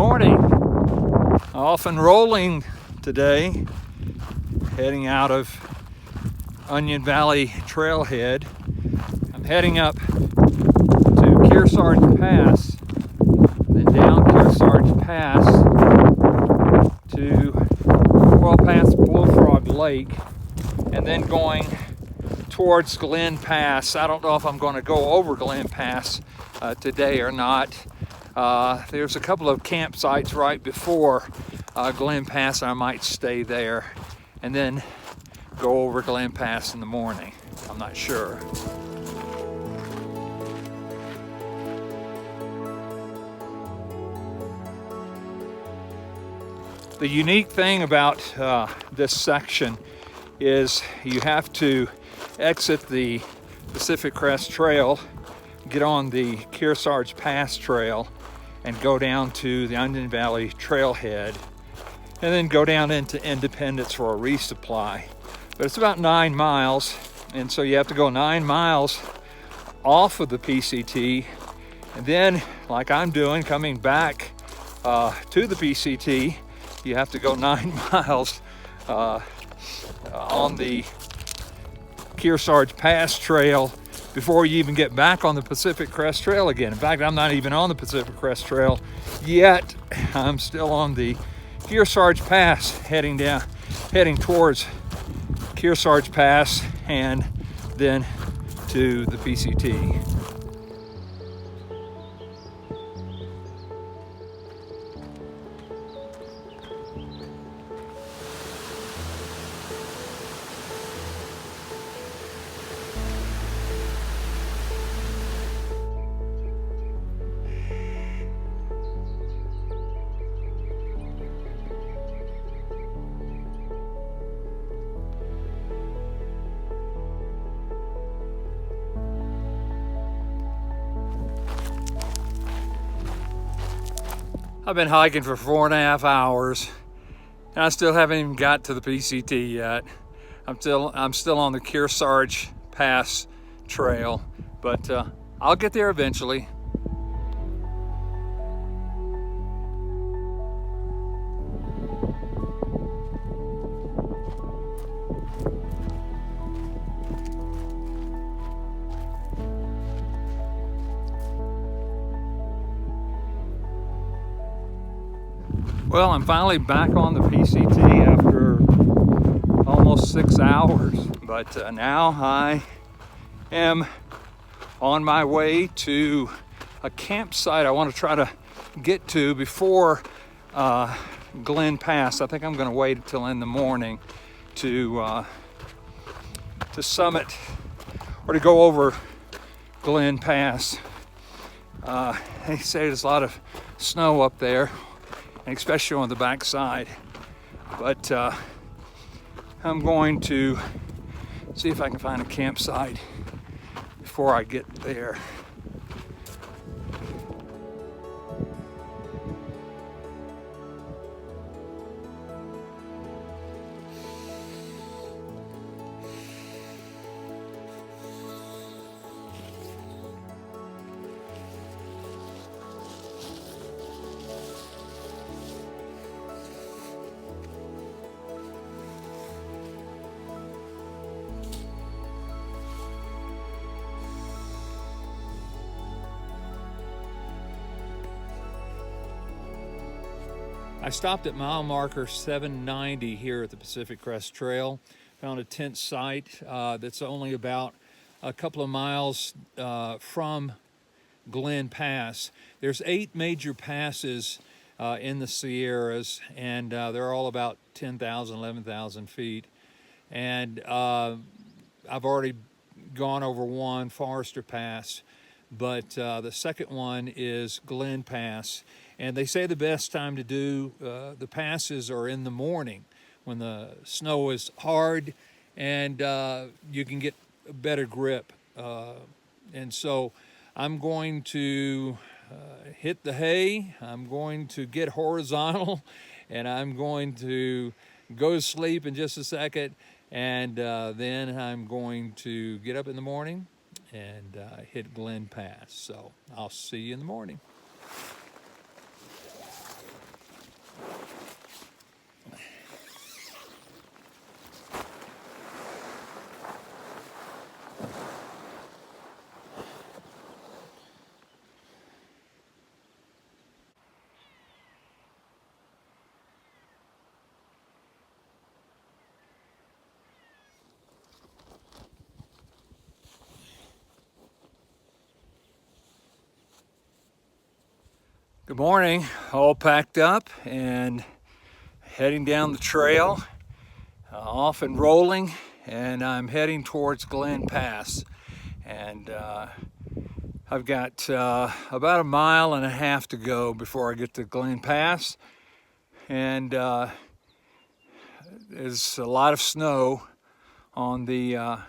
morning. Off and rolling today, heading out of Onion Valley Trailhead. I'm heading up to Kearsarge Pass, then down Kearsarge Pass to past Bullfrog Lake, and then going towards Glen Pass. I don't know if I'm going to go over Glen Pass today or not. There's a couple of campsites right before Glen Pass. I might stay there and then go over Glen Pass in the morning. I'm not sure. The unique thing about this section is you have to exit the Pacific Crest Trail, get on the Kearsarge Pass Trail, and go down to the Onion Valley Trailhead, and then go down into Independence for a resupply. But it's about 9 miles, and so you have to go 9 miles off of the PCT, and then, like I'm doing, coming back to the PCT, you have to go 9 miles on the Kearsarge Pass Trail before you even get back on the Pacific Crest Trail again. In fact, I'm not even on the Pacific Crest Trail yet. I'm still on the Kearsarge Pass, heading towards Kearsarge Pass and then to the PCT. I've been hiking for 4.5 hours, and I still haven't even got to the PCT yet. I'm still on the Kearsarge Pass Trail, but I'll get there eventually. Well, I'm finally back on the PCT after almost 6 hours, but now I am on my way to a campsite I want to try to get to before Glen Pass. I think I'm going to wait until in the morning to summit or to go over Glen Pass. They say there's a lot of snow up there, especially on the back side, but I'm going to see if I can find a campsite before I get there. I stopped at mile marker 790 here at the Pacific Crest Trail. Found a tent site that's only about a couple of miles from Glen Pass. There's 8 major passes in the Sierras, and they're all about 10,000, 11,000 feet. And I've already gone over one, Forester Pass, but the second one is Glen Pass. And they say the best time to do the passes are in the morning when the snow is hard and you can get a better grip. And so I'm going to hit the hay, I'm going to get horizontal, and I'm going to go to sleep in just a second, and then I'm going to get up in the morning and hit Glen Pass. So I'll see you in the morning. Good morning, all packed up and heading down the trail, off and rolling, and I'm heading towards Glen Pass. And I've got about 1.5 miles to go before I get to Glen Pass. And there's a lot of snow on the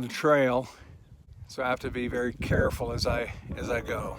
trail, so I have to be very careful as I go.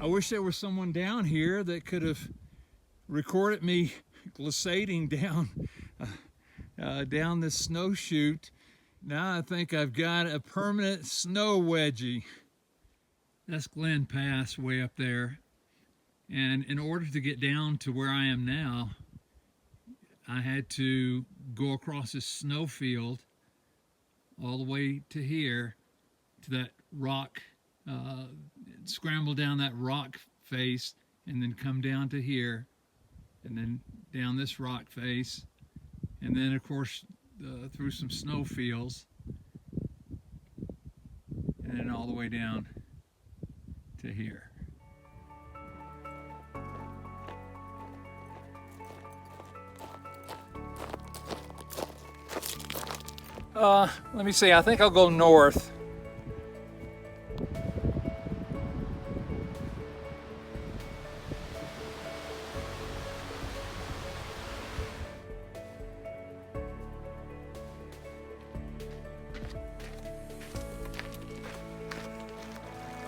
I wish there was someone down here that could have recorded me glissading down this snow chute. Now I think I've got a permanent snow wedgie. That's Glen Pass way up there. And in order to get down to where I am now, I had to go across this snow field all the way to here, to that rock, scramble down that rock face, and then come down to here, and then down this rock face, and then of course through some snow fields, and then all the way down to here. Let me see, I think I'll go north.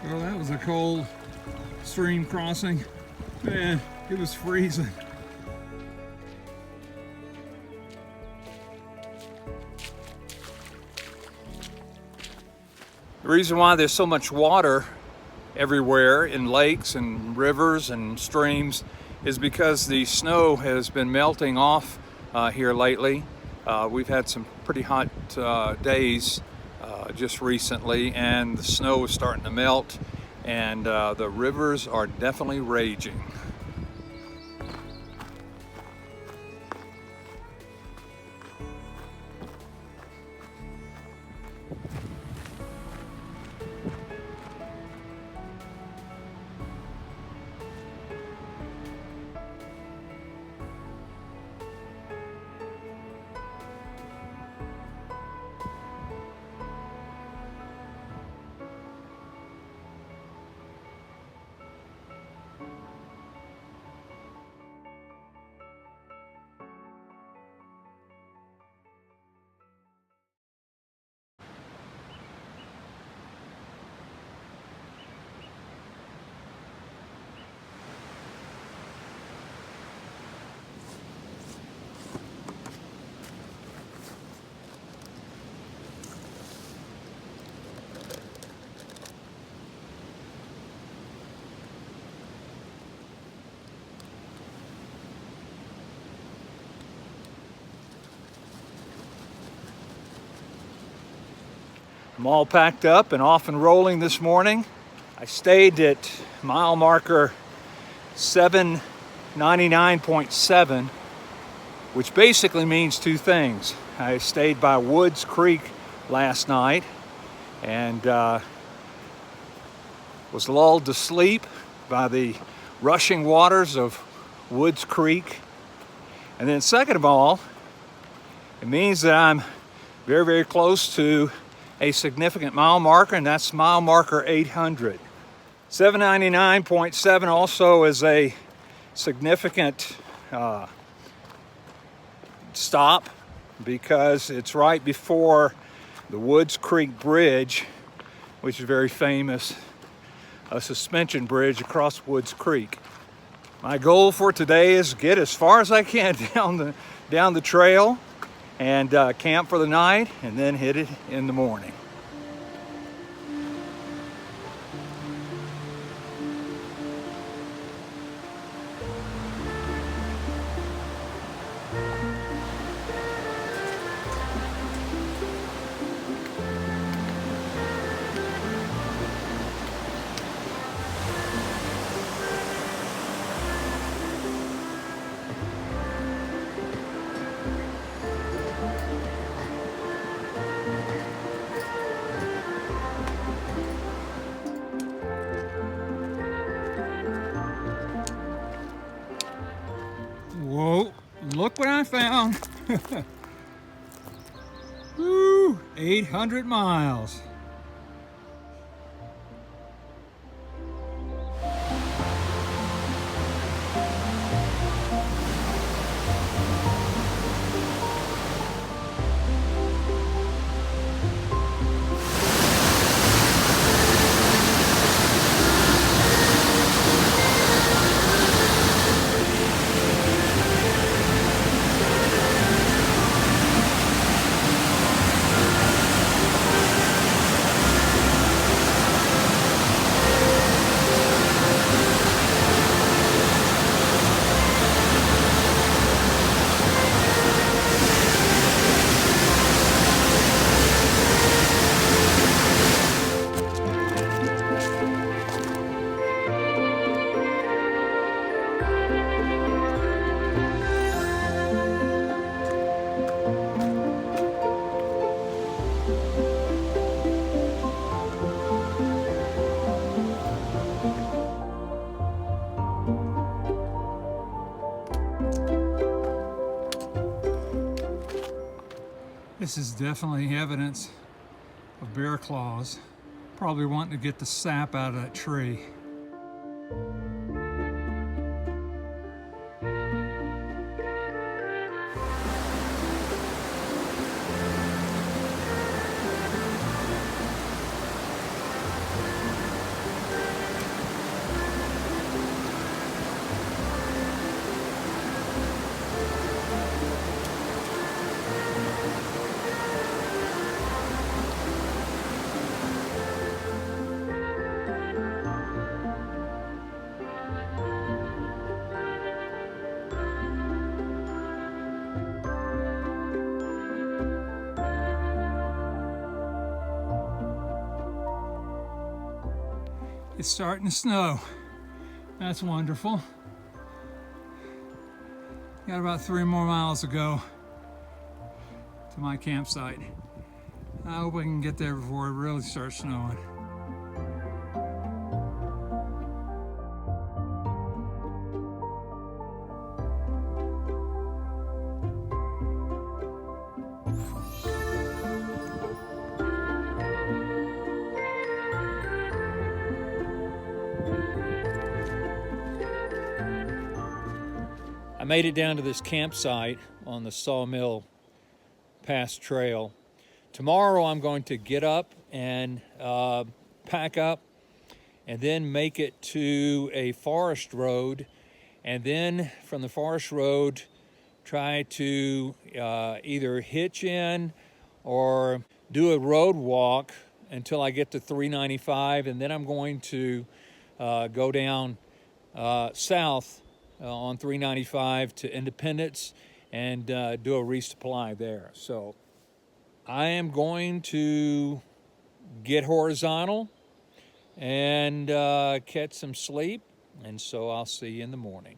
Well, that was a cold stream crossing. Man, it was freezing. The reason why there's so much water everywhere in lakes and rivers and streams is because the snow has been melting off here lately. We've had some pretty hot days just recently, and the snow is starting to melt, and the rivers are definitely raging. I'm all packed up and off and rolling this morning. I stayed at mile marker 799.7, which basically means two things. I stayed by Woods Creek last night and was lulled to sleep by the rushing waters of Woods Creek. And then second of all, it means that I'm very, very close to a significant mile marker, and that's mile marker 800. 799.7 also is a significant stop because it's right before the Woods Creek Bridge, which is very famous, a suspension bridge across Woods Creek. My goal for today is get as far as I can down the trail and camp for the night and then hit it in the morning. Whoa, look what I found. Woo, 800 miles. This is definitely evidence of bear claws. Probably wanting to get the sap out of that tree. It's starting to snow. That's wonderful. Got about 3 more miles to go to my campsite. I hope I can get there before it really starts snowing. I made it down to this campsite on the Sawmill Pass Trail. Tomorrow I'm going to get up and pack up and then make it to a forest road, and then from the forest road try to either hitch in or do a road walk until I get to 395, and then I'm going to go down south on 395 to Independence and do a resupply there. So I am going to get horizontal and catch some sleep. And so I'll see you in the morning.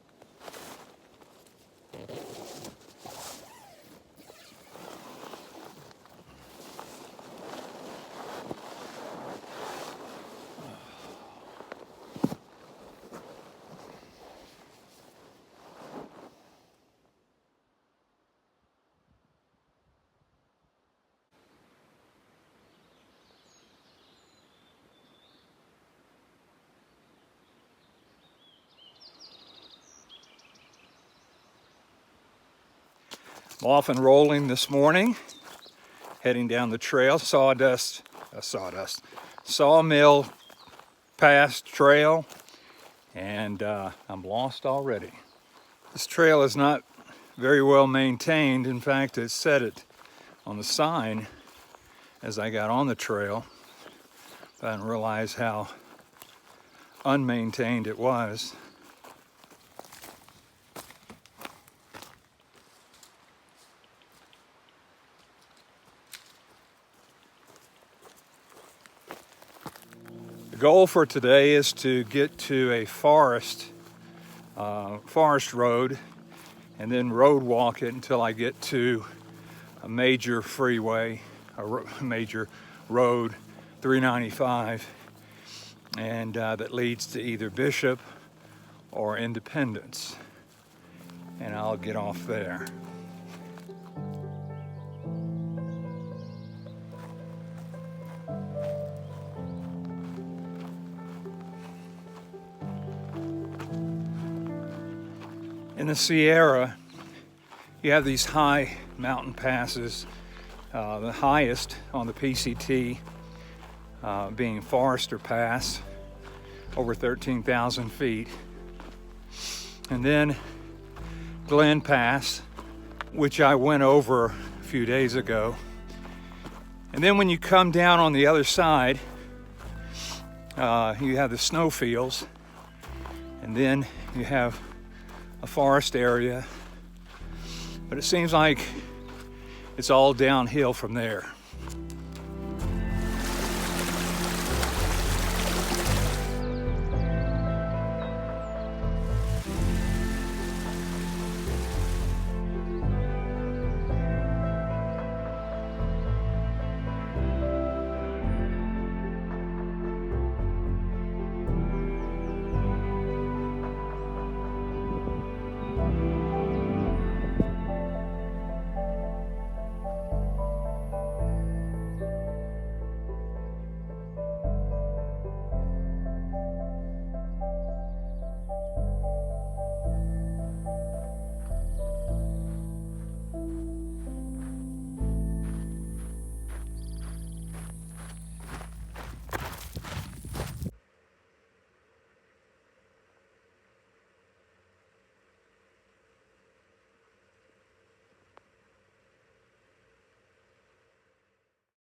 I'm off and rolling this morning, heading down the trail, Sawmill Pass Trail, and I'm lost already. This trail is not very well maintained. In fact, it said it on the sign as I got on the trail. I didn't realize how unmaintained it was. The goal for today is to get to a forest road and then road walk it until I get to a major freeway, a major road, 395, and that leads to either Bishop or Independence, and I'll get off there. In the Sierra, you have these high mountain passes, the highest on the PCT being Forester Pass, over 13,000 feet. And then Glen Pass, which I went over a few days ago. And then when you come down on the other side, you have the snowfields, and then you have a forest area, but it seems like it's all downhill from there.